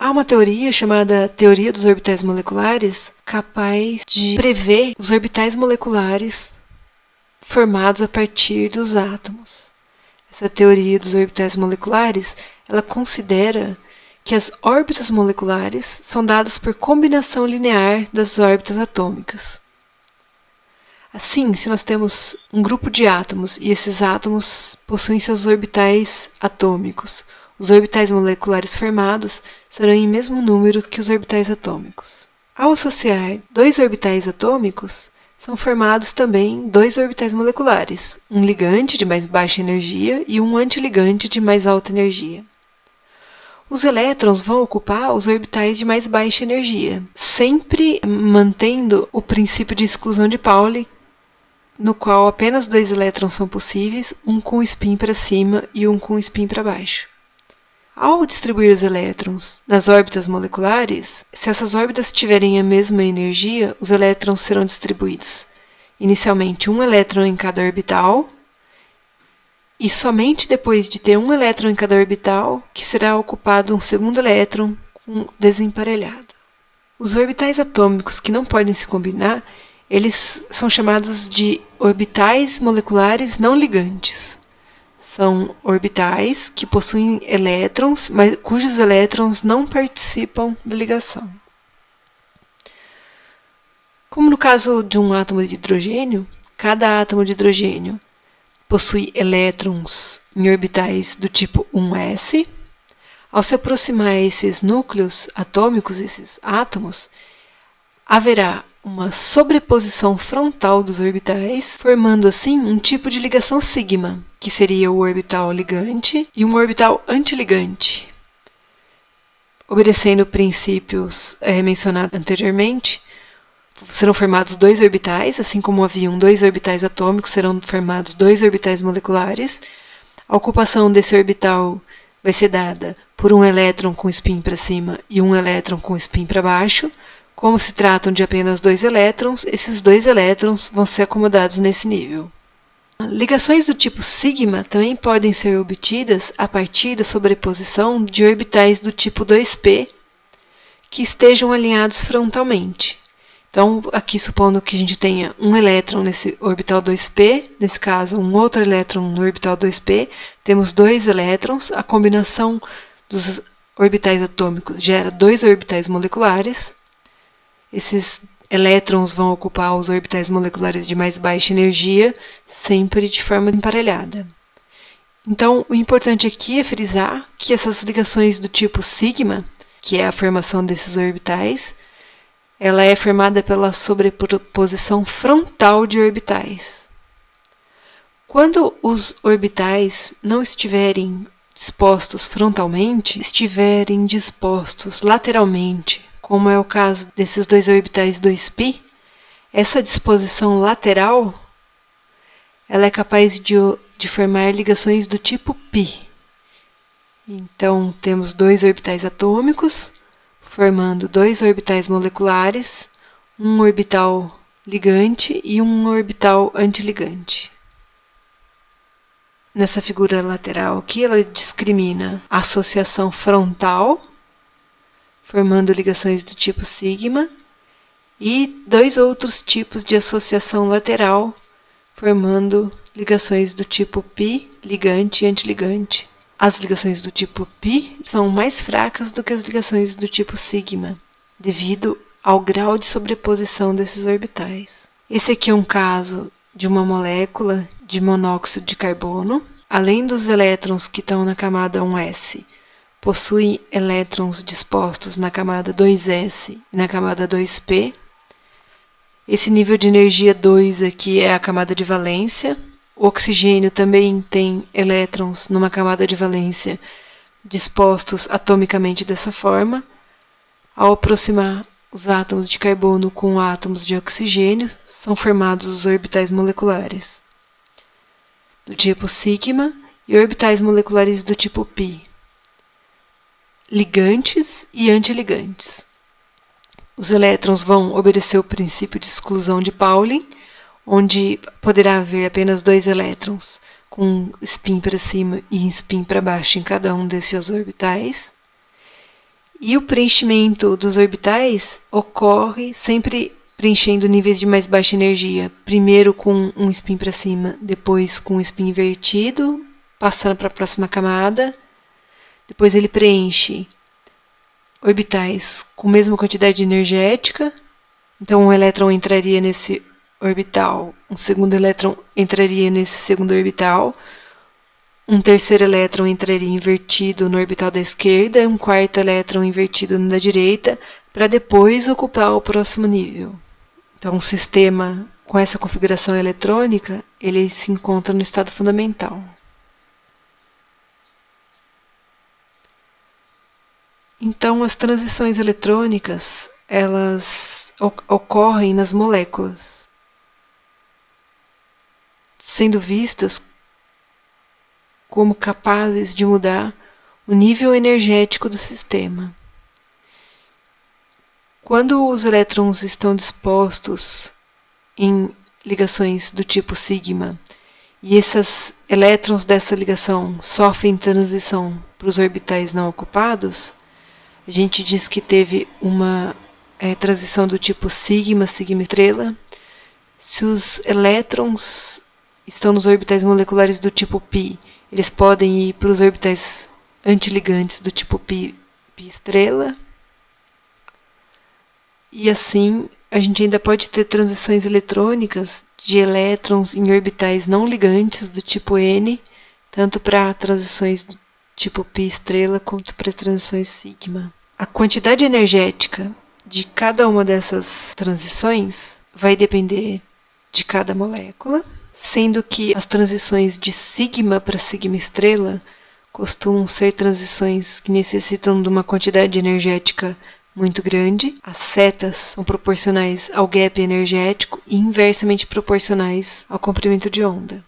Há uma teoria chamada teoria dos orbitais moleculares, capaz de prever os orbitais moleculares formados a partir dos átomos. Essa teoria dos orbitais moleculares, ela considera que as órbitas moleculares são dadas por combinação linear das órbitas atômicas. Assim, se nós temos um grupo de átomos e esses átomos possuem seus orbitais atômicos, os orbitais moleculares formados serão em mesmo número que os orbitais atômicos. Ao associar dois orbitais atômicos, são formados também dois orbitais moleculares, um ligante de mais baixa energia e um antiligante de mais alta energia. Os elétrons vão ocupar os orbitais de mais baixa energia, sempre mantendo o princípio de exclusão de Pauli, no qual apenas dois elétrons são possíveis, um com spin para cima e um com spin para baixo. Ao distribuir os elétrons nas órbitas moleculares, se essas órbitas tiverem a mesma energia, os elétrons serão distribuídos. Inicialmente, um elétron em cada orbital, e somente depois de ter um elétron em cada orbital, que será ocupado um segundo elétron desemparelhado. Os orbitais atômicos que não podem se combinar, eles são chamados de orbitais moleculares não ligantes. São orbitais que possuem elétrons, mas cujos elétrons não participam da ligação. Como no caso de um átomo de hidrogênio, cada átomo de hidrogênio possui elétrons em orbitais do tipo 1s. Ao se aproximar esses núcleos atômicos, esses átomos, haverá uma sobreposição frontal dos orbitais, formando assim um tipo de ligação sigma, que seria o orbital ligante e um orbital antiligante. Obedecendo princípios mencionados anteriormente, serão formados dois orbitais, assim como haviam dois orbitais atômicos, serão formados dois orbitais moleculares. A ocupação desse orbital vai ser dada por um elétron com spin para cima e um elétron com spin para baixo. Como se tratam de apenas dois elétrons, esses dois elétrons vão ser acomodados nesse nível. Ligações do tipo sigma também podem ser obtidas a partir da sobreposição de orbitais do tipo 2p que estejam alinhados frontalmente. Então, aqui supondo que a gente tenha um elétron nesse orbital 2p, nesse caso um outro elétron no orbital 2p, temos dois elétrons, a combinação dos orbitais atômicos gera dois orbitais moleculares. Esses elétrons vão ocupar os orbitais moleculares de mais baixa energia, sempre de forma emparelhada. Então, o importante aqui é frisar que essas ligações do tipo sigma, que é a formação desses orbitais, ela é formada pela sobreposição frontal de orbitais. Quando os orbitais não estiverem dispostos frontalmente, estiverem dispostos lateralmente, como é o caso desses dois orbitais 2π, essa disposição lateral ela é capaz de formar ligações do tipo π. Então, temos dois orbitais atômicos, formando dois orbitais moleculares, um orbital ligante e um orbital antiligante. Nessa figura lateral aqui, ela discrimina a associação frontal, formando ligações do tipo sigma, e dois outros tipos de associação lateral, formando ligações do tipo π, ligante e antiligante. As ligações do tipo π são mais fracas do que as ligações do tipo sigma, devido ao grau de sobreposição desses orbitais. Esse aqui é um caso de uma molécula de monóxido de carbono. Além dos elétrons que estão na camada 1s, possui elétrons dispostos na camada 2s e na camada 2p. Esse nível de energia 2 aqui é a camada de valência. O oxigênio também tem elétrons numa camada de valência dispostos atomicamente dessa forma. Ao aproximar os átomos de carbono com átomos de oxigênio, são formados os orbitais moleculares do tipo sigma e orbitais moleculares do tipo π, ligantes e antiligantes. Os elétrons vão obedecer o princípio de exclusão de Pauli, onde poderá haver apenas dois elétrons com spin para cima e spin para baixo em cada um desses orbitais. E o preenchimento dos orbitais ocorre sempre preenchendo níveis de mais baixa energia, primeiro com um spin para cima, depois com um spin invertido, passando para a próxima camada. Depois ele preenche orbitais com a mesma quantidade energética. Então um elétron entraria nesse orbital, um segundo elétron entraria nesse segundo orbital, um terceiro elétron entraria invertido no orbital da esquerda, um quarto elétron invertido no da direita, para depois ocupar o próximo nível. Então, um sistema com essa configuração eletrônica, ele se encontra no estado fundamental. Então, as transições eletrônicas, elas ocorrem nas moléculas, sendo vistas como capazes de mudar o nível energético do sistema. Quando os elétrons estão dispostos em ligações do tipo sigma, e esses elétrons dessa ligação sofrem transição para os orbitais não ocupados, a gente diz que teve uma transição do tipo sigma, sigma estrela. Se os elétrons estão nos orbitais moleculares do tipo π, eles podem ir para os orbitais antiligantes do tipo π, π estrela. E assim, a gente ainda pode ter transições eletrônicas de elétrons em orbitais não ligantes do tipo N, tanto para transições do tipo π estrela quanto para transições sigma. A quantidade energética de cada uma dessas transições vai depender de cada molécula, sendo que as transições de sigma para sigma estrela costumam ser transições que necessitam de uma quantidade energética muito grande. As setas são proporcionais ao gap energético e inversamente proporcionais ao comprimento de onda.